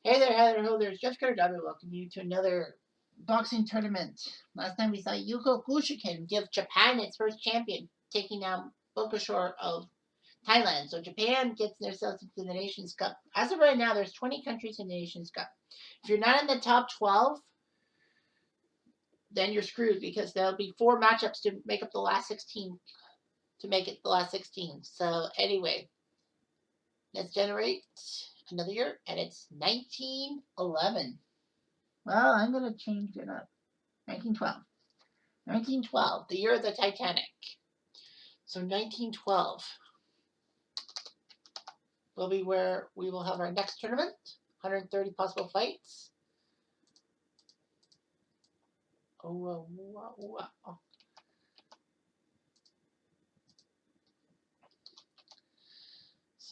Hey there, Heather. Ho, there's Jeff Carter W. Welcome you to another boxing tournament. Last time we saw Yuko Kushikin give Japan its first champion, taking down Bokashor of Thailand. So Japan gets themselves into the Nations Cup. As of right now, there's 20 countries in the Nations Cup. If you're not in the top 12, then you're screwed because there'll be 4 matchups to make up the last 16 to make it the last 16. So anyway, let's generate another year, and it's 1911. Well, I'm going to change it up. 1912. 1912, the year of the Titanic. So 1912 will be where we will have our next tournament. 130 possible fights. So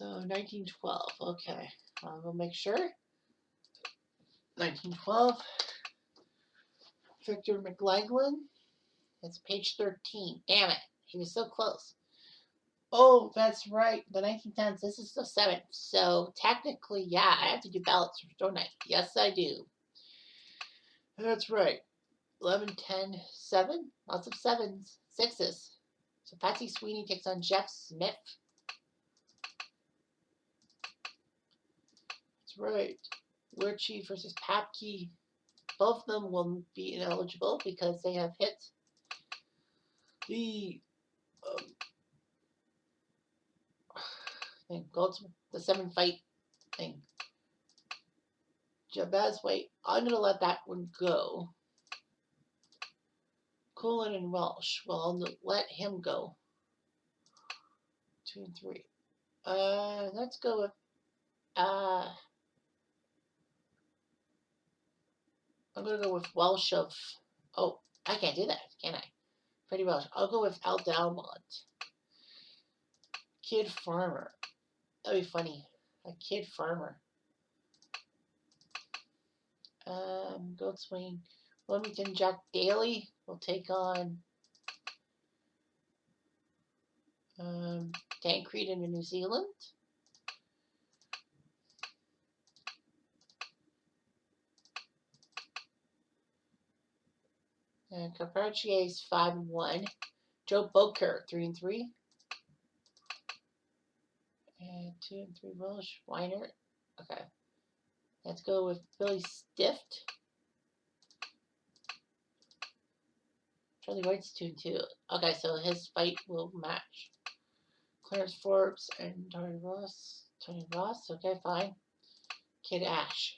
1912. Okay, we'll make sure. 1912. Victor McLaglen. It's page 13. Damn it, he was so close. Oh, that's right. The 1910s. This is the 7th. So technically, yeah, I have to do ballots, don't I? Yes, I do. That's right. 11, 10, 7. Lots of 7s. 6s. So Patsy Sweeney takes on Jeff Smith. That's right. War Chief versus Papke. Both of them will be ineligible because they have hit the the 7-fight thing. Jabez, wait, I'm going to let that one go. Cullen and Welsh. Well, I'll let him go. 2 and 3. Let's go with I'm gonna go with Welsh of. Oh, I can't do that, can I? Freddie Welsh. I'll go with Al Dalmont. Kid Farmer. That'd be funny. A Kid Farmer. Goat Swing. Wilmington Jack Daly will take on Dan Creed in New Zealand. And Carpentier is 5-1. Joe Boker 3-3. And 2 and 3 Welsh. Weiner. Okay. Let's go with Billy Stift. Charlie White's 2 and 2. Okay, so his fight will match. Clarence Forbes and Tony Ross. Tony Ross. Okay, fine. Kid Ash.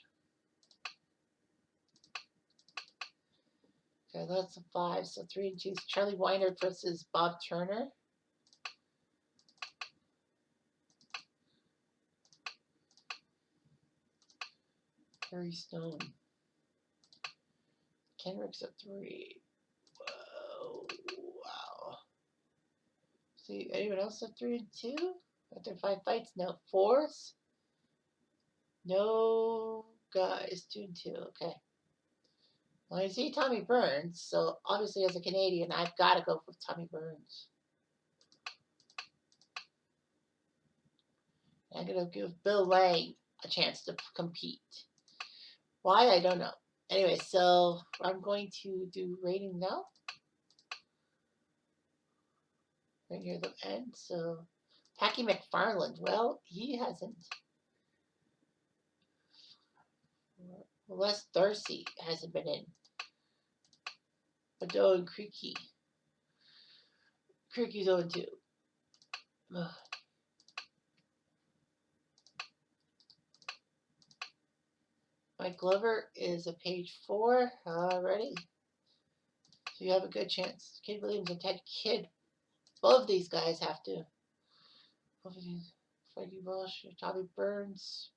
Okay, that's a 5. So 3 and 2. Charlie Weiner versus Bob Turner. Harry Stone. Kenrick's a 3. Whoa. Wow. See, anyone else a 3 and 2? After 5 fights? No. 4s? No guys. 2 and 2. Okay. Well, I see Tommy Burns, so obviously as a Canadian, I've got to go with Tommy Burns. I'm going to give Bill Lang a chance to compete. Why? I don't know. Anyway, so I'm going to do rating now. Right near the end. So, Packy McFarland. Well, he hasn't. Les Darcy hasn't been in. Ado and Creaky. Creaky's 0-2. Mike Glover is a page 4 already. So you have a good chance. Kid Williams and Ted Kidd. Both of these guys have to. Both of these. Freddie Walsh, Tommy Burns,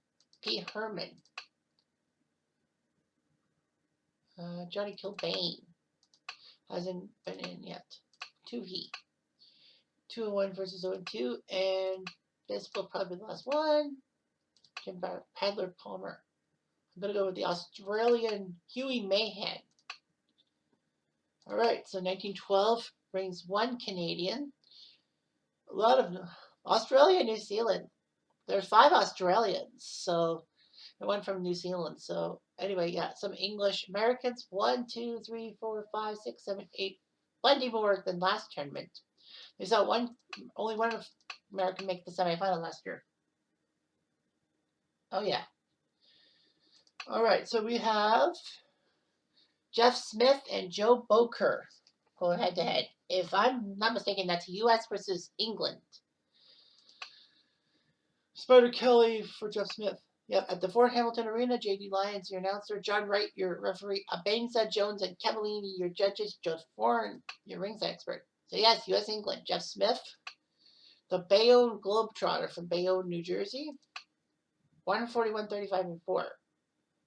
Pete Herman. Johnny Kilbane hasn't been in yet. 2 heat. 2-1 versus 0-2. And this will probably be the last one. Jim Padler Palmer. I'm going to go with the Australian Huey Mahan. All right, so 1912 brings 1 Canadian. A lot of Australia and New Zealand. There's 5 Australians, so and one from New Zealand. So anyway, yeah, some English Americans. 1, 2, 3, 4, 5, 6, 7, 8. Plenty more than last tournament. We saw only one American make the semifinal last year. Oh yeah. All right, so we have Jeff Smith and Joe Boker going head to head. If I'm not mistaken, that's U.S. versus England. Spider Kelly for Jeff Smith. Yep, at the Fort Hamilton Arena, J.D. Lyons, your announcer, John Wright, your referee, Abanza Jones and Cavallini, your judges, Joe Foreign, your rings expert. So yes, U.S. England, Jeff Smith, the Bayonne Globetrotter from Bayonne, New Jersey, 141, 35, and 4.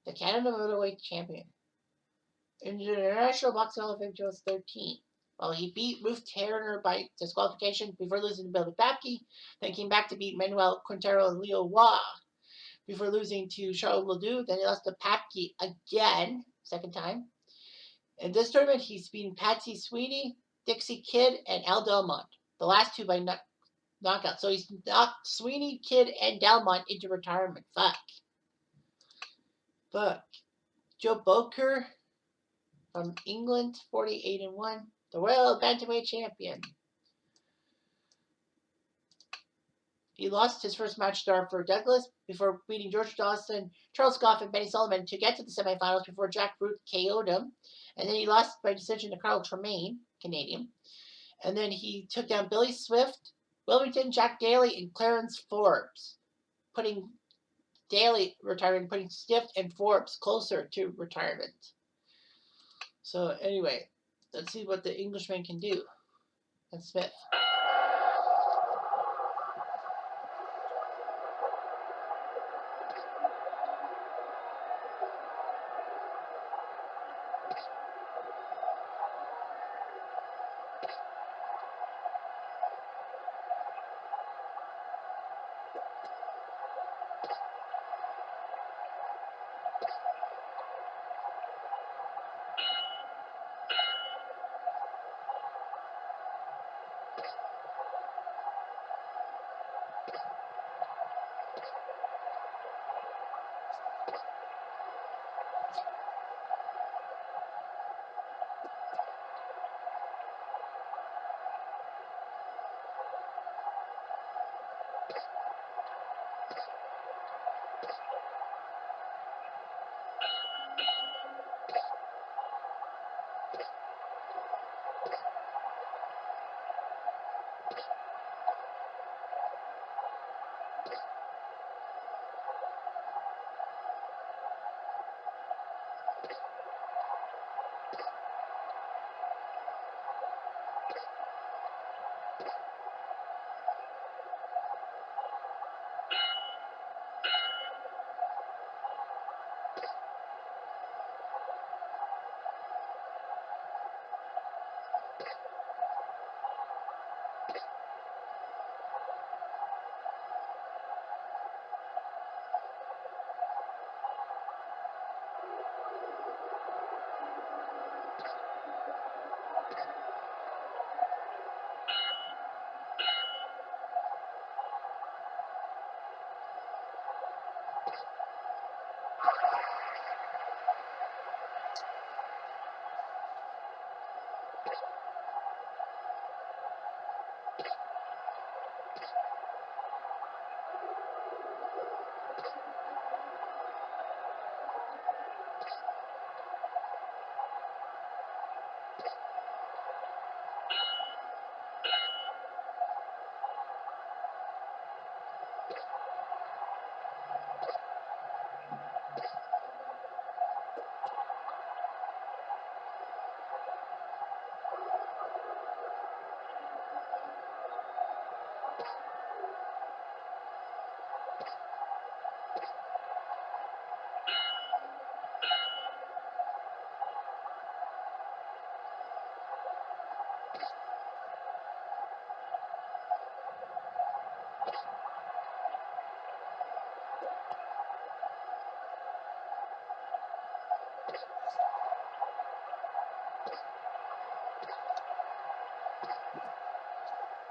The Canada middleweight champion. International Boxing Hall of Fame was 13. Well, he beat Ruth Turner by disqualification before losing to Billy Babke, then came back to beat Manuel Quintero and Leo Waugh before losing to Charles Ledoux. Then he lost to Babke again, second time. In this tournament, he's beaten Patsy Sweeney, Dixie Kidd, and Al Delmont. The last two by knockout. So he's knocked Sweeney, Kidd, and Delmont into retirement. Fuck. Joe Boker from England, 48-1, the Royal Bantamweight champion. He lost his first match to Arthur Douglas before beating George Dawson, Charles Goff, and Benny Sullivan to get to the semifinals before Jack Root KO'd him. And then he lost by decision to Carl Tremaine, Canadian. And then he took down Billy Swift, Wilmington, Jack Daly, and Clarence Forbes, putting Daly retiring, putting Swift and Forbes closer to retirement. So anyway, let's see what the Englishman can do. And Smith.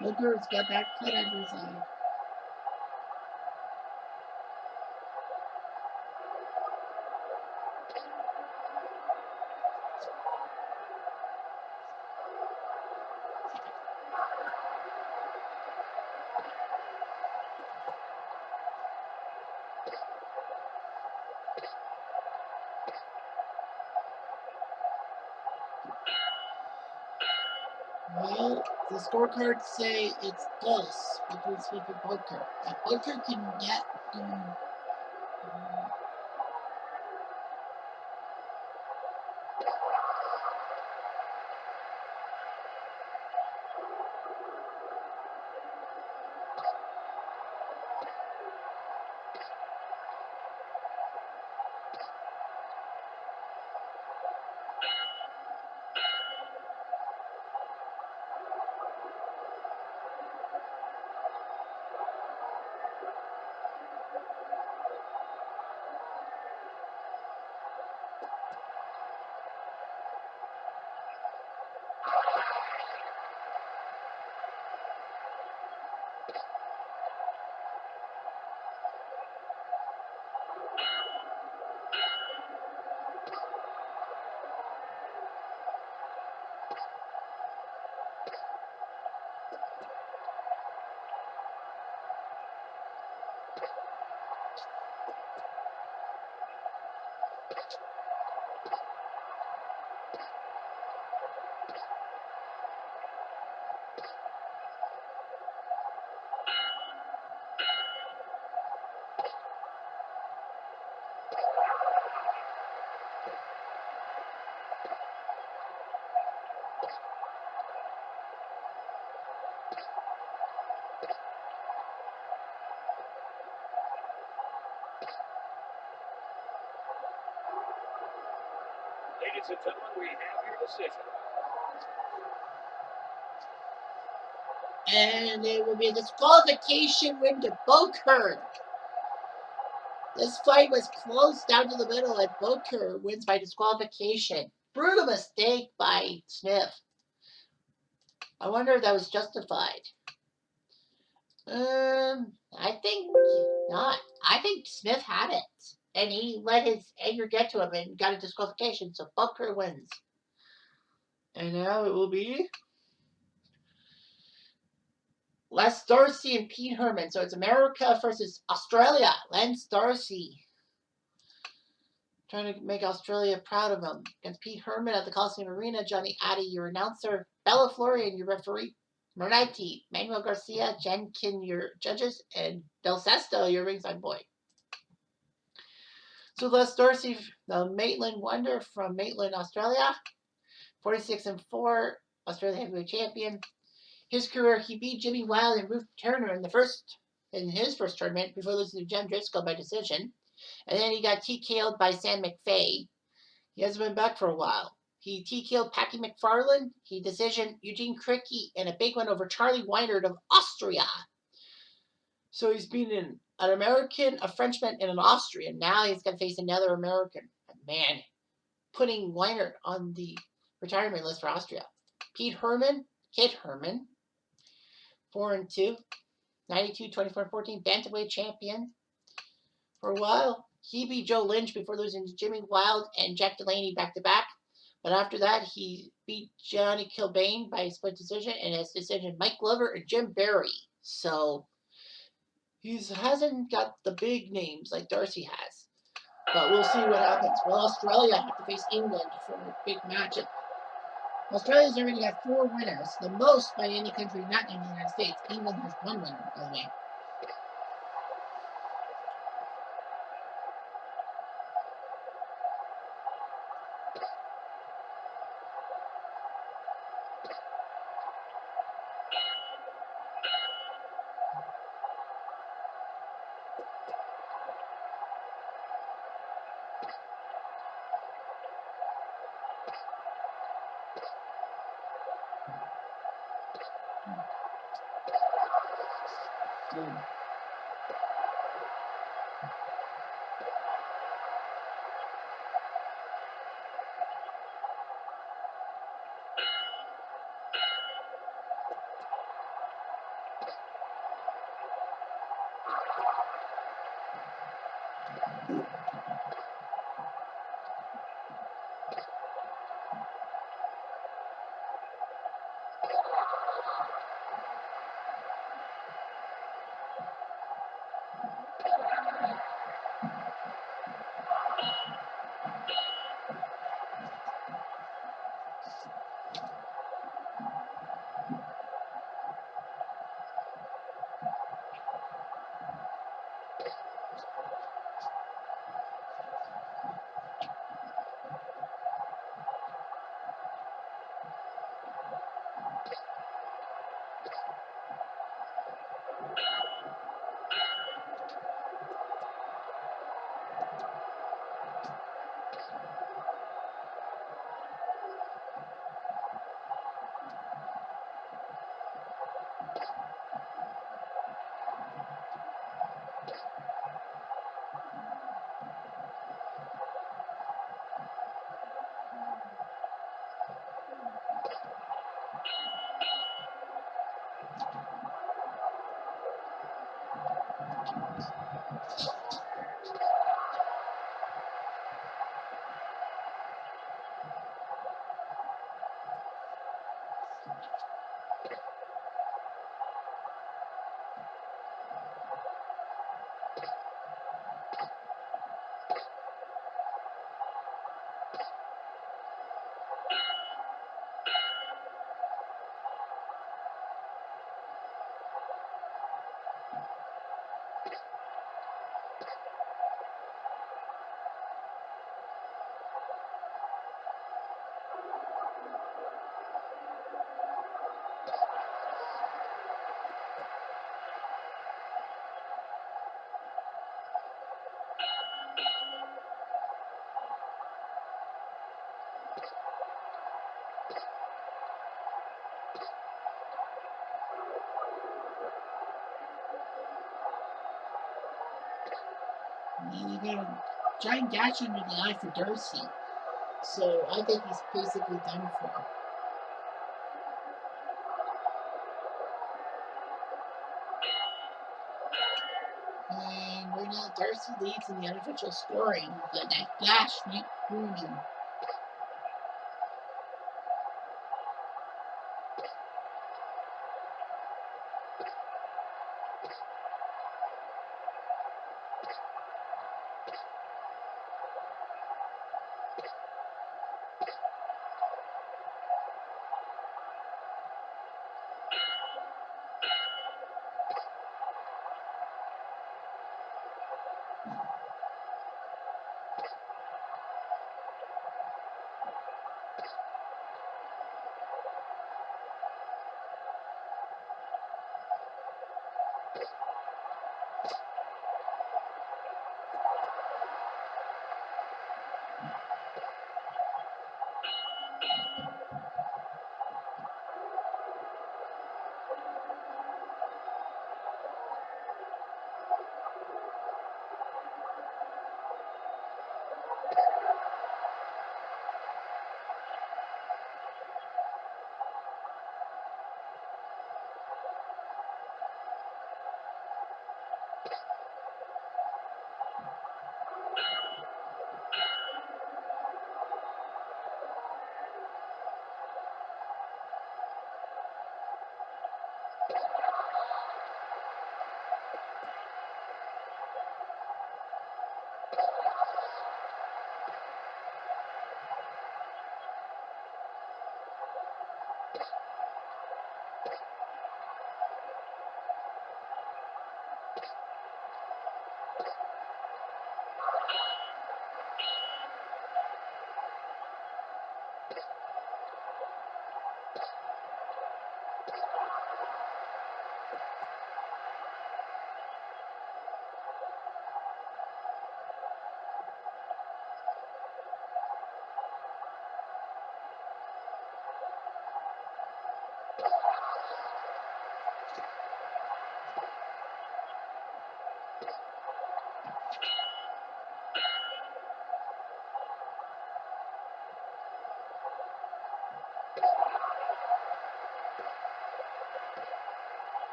Booker's got that cut on his eye. Well, the scorecards say it's close between Smith and Bunker. If Bunker can get Ladies and gentlemen, we have your decision. and it will be a disqualification win to Bunker. This fight was close down to the middle, and Bunker wins by disqualification. Brutal mistake by Smith. I wonder if that was justified. I think not. I think Smith had it, and he let his anger get to him and got a disqualification. So Bunker wins. And now it will be Les Darcy and Pete Herman. So it's America versus Australia. Lance Darcy trying to make Australia proud of him. Against Pete Herman at the Coliseum Arena. Johnny Addy, your announcer. Bella Florian, your referee. Mernati, Manuel Garcia, Jenkin, your judges. And Del Sesto, your ringside boy. So Les Darcy, the Maitland Wonder from Maitland, Australia. 46-4, Australia heavyweight champion. His career, he beat Jimmy Wild and Ruth Turner in his first tournament before losing to Jem Driscoll by decision. And then he got TKO'd by Sam McFay. He hasn't been back for a while. He TKO'd Packy McFarland. He decisioned Eugene Cricky in a big one over Charlie Weinert of Austria. So he's been an American, a Frenchman, and an Austrian. Now he's going to face another American. Man, putting Weinert on the retirement list for Austria. Pete Herman, Kit Herman, 4-2, 92, 24, 14, bantamweight champion for a while. He beat Joe Lynch before losing to Jimmy Wild and Jack Delaney back-to-back. But after that, he beat Johnny Kilbane by split decision, and his decision Mike Glover and Jim Barry. So he hasn't got the big names like Darcy has. But we'll see what happens. Will Australia have to face England for a big matchup? Australia's already got 4 winners, the most by any country not in the United States. England has 1 winner, by the way. And you got a giant gash under the eye for Darcy. So I think he's basically done for. And right now, Darcy leads in the unofficial scoring, but that gash might ruin him.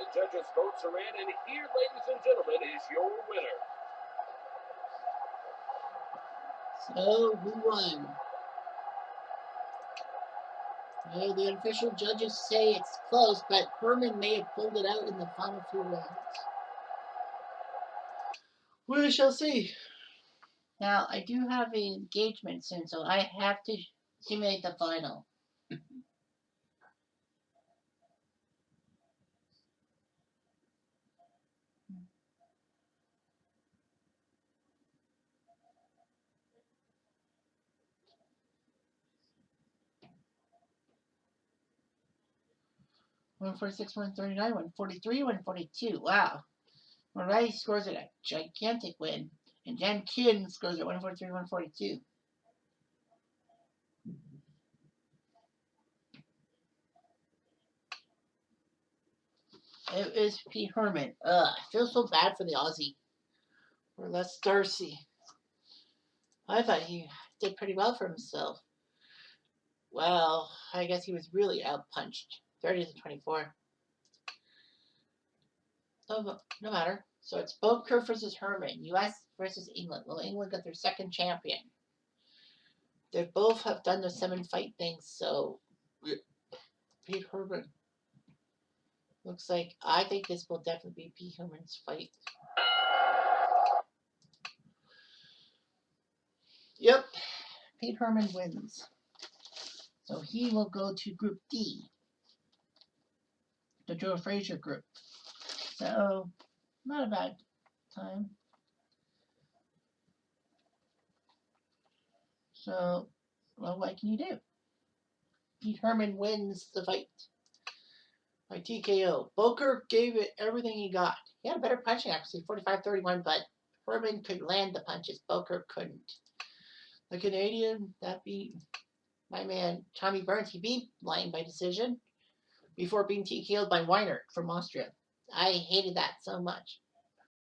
The judges' votes are in, and here, ladies and gentlemen, is your winner. So, who won? Well, the unofficial judges say it's close, but Herman may have pulled it out in the final few rounds. We shall see. Now, I do have an engagement soon, so I have to simulate the final. 146, 139, 143, 142. Wow. Mariah scores it a gigantic win. And Jan Kin scores at 143, 142. It is P. Herman. Ugh, I feel so bad for the Aussie. Or Les Darcy. I thought he did pretty well for himself. Well, I guess he was really outpunched. 30 to 24. Oh, no matter. So it's Boker versus Herman. U.S. versus England. Well, England got their second champion. They both have done the 7 fight things, so Pete Herman looks like I think this will definitely be Pete Herman's fight. Yep, Pete Herman wins. So he will go to Group D, the Joe Frazier group. So, not a bad time. So, well, what can you do? Pete Herman wins the fight by TKO. Boker gave it everything he got. He had a better punching accuracy, 45-31, but Herman could land the punches. Boker couldn't. The Canadian that beat my man Tommy Burns, he beat Lyon by decision before being TKO'd by Weiner from Austria. I hated that so much.